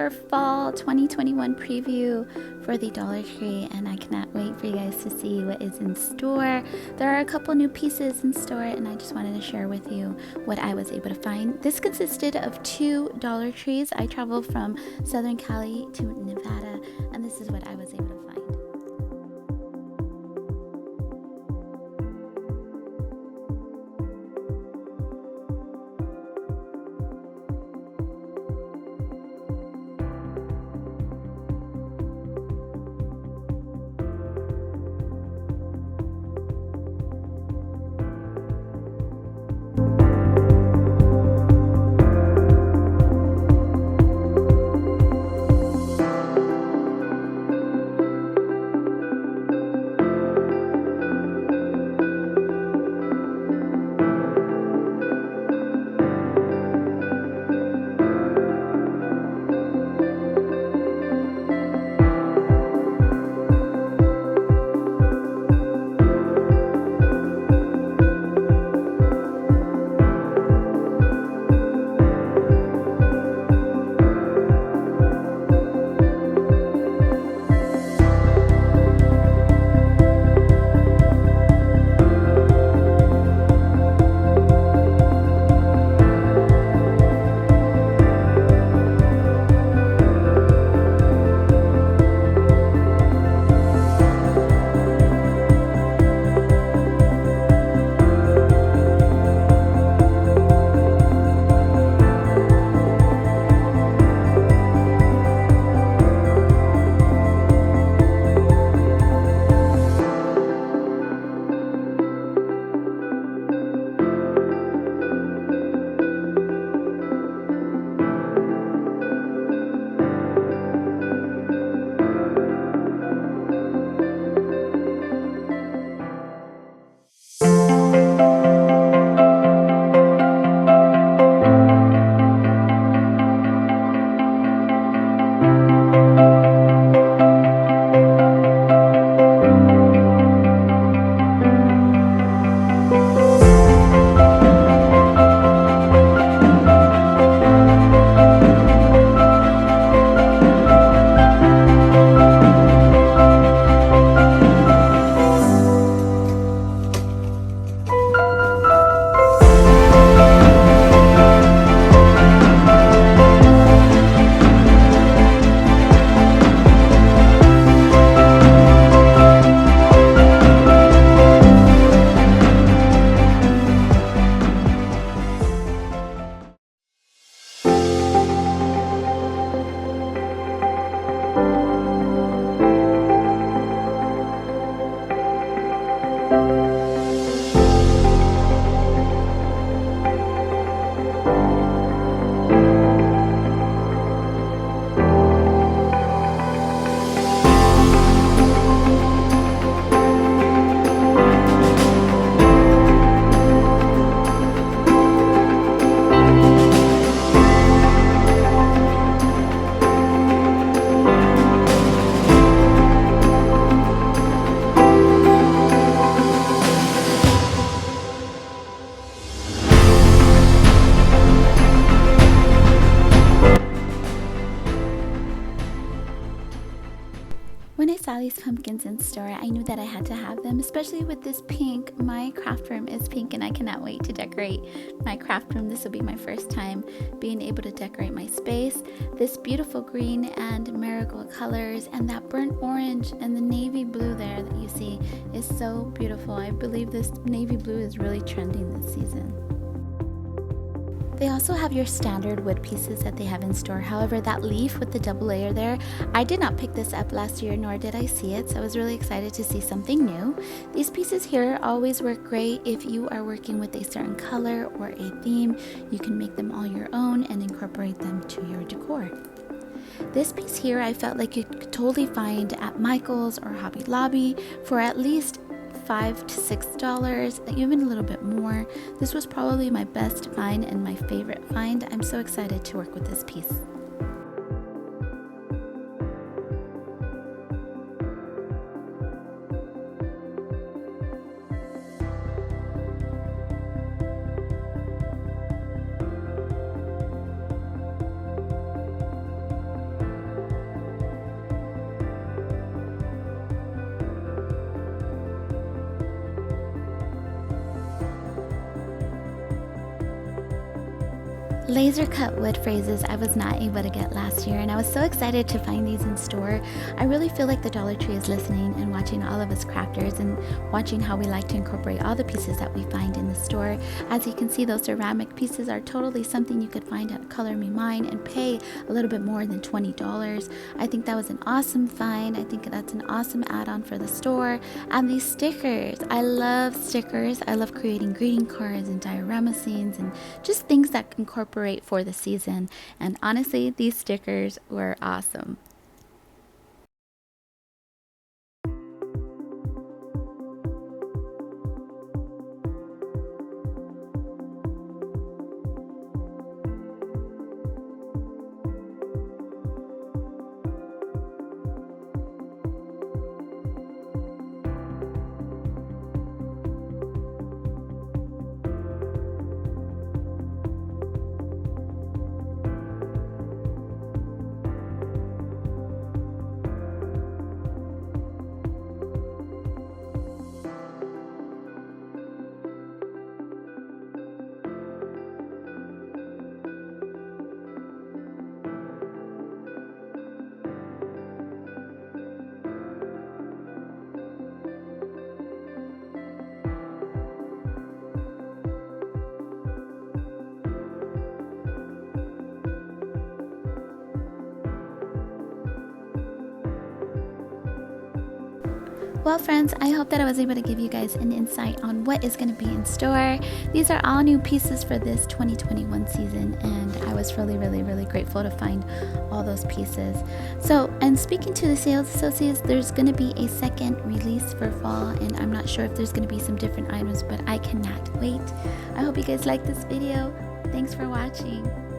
our fall 2021 preview for the Dollar Tree, and I cannot wait for you guys to see what is in store. There are a couple new pieces in store, and I just wanted to share with you what I was able to find. This consisted of 2 Dollar Trees. I traveled from Southern Cali to Nevada, and this is what I was able to find. When I saw these pumpkins in store, I knew that I had to have them, especially with this pink. My craft room is pink and I cannot wait to decorate my craft room. This will be my first time being able to decorate my space. This beautiful green and marigold colors and that burnt orange and the navy blue there that you see is so beautiful. I believe this navy blue is really trending this season. They also have your standard wood pieces that they have in store. However, that leaf with the double layer there, I did not pick this up last year, nor did I see it, so I was really excited to see something new. These pieces here always work great if you are working with a certain color or a theme. You can make them all your own and incorporate them to your decor. This piece here I felt like you could totally find at Michael's or Hobby Lobby for at least $5 to $6, even a little bit more. This was probably my best find and my favorite find. I'm so excited to work with this piece. laser cut wood phrases I was not able to get last year, and I was so excited to find these in store. I really feel like the Dollar Tree is listening and watching all of us crafters and watching how we like to incorporate all the pieces that we find in the store. As you can see, those ceramic pieces are totally something you could find at Color Me Mine and pay a little bit more than $20. I think that was an awesome find. I think that's an awesome add-on for the store. And these stickers, I love stickers. I love creating greeting cards and diorama scenes and just things that incorporate for the season. And honestly, these stickers were awesome. Well, friends, I hope that I was able to give you guys an insight on what is going to be in store. These are all new pieces for this 2021 season, and I was really grateful to find all those pieces. So, and speaking to the sales associates, there's going to be a second release for fall, and I'm not sure if there's going to be some different items, but I cannot wait. I hope you guys like this video. Thanks for watching.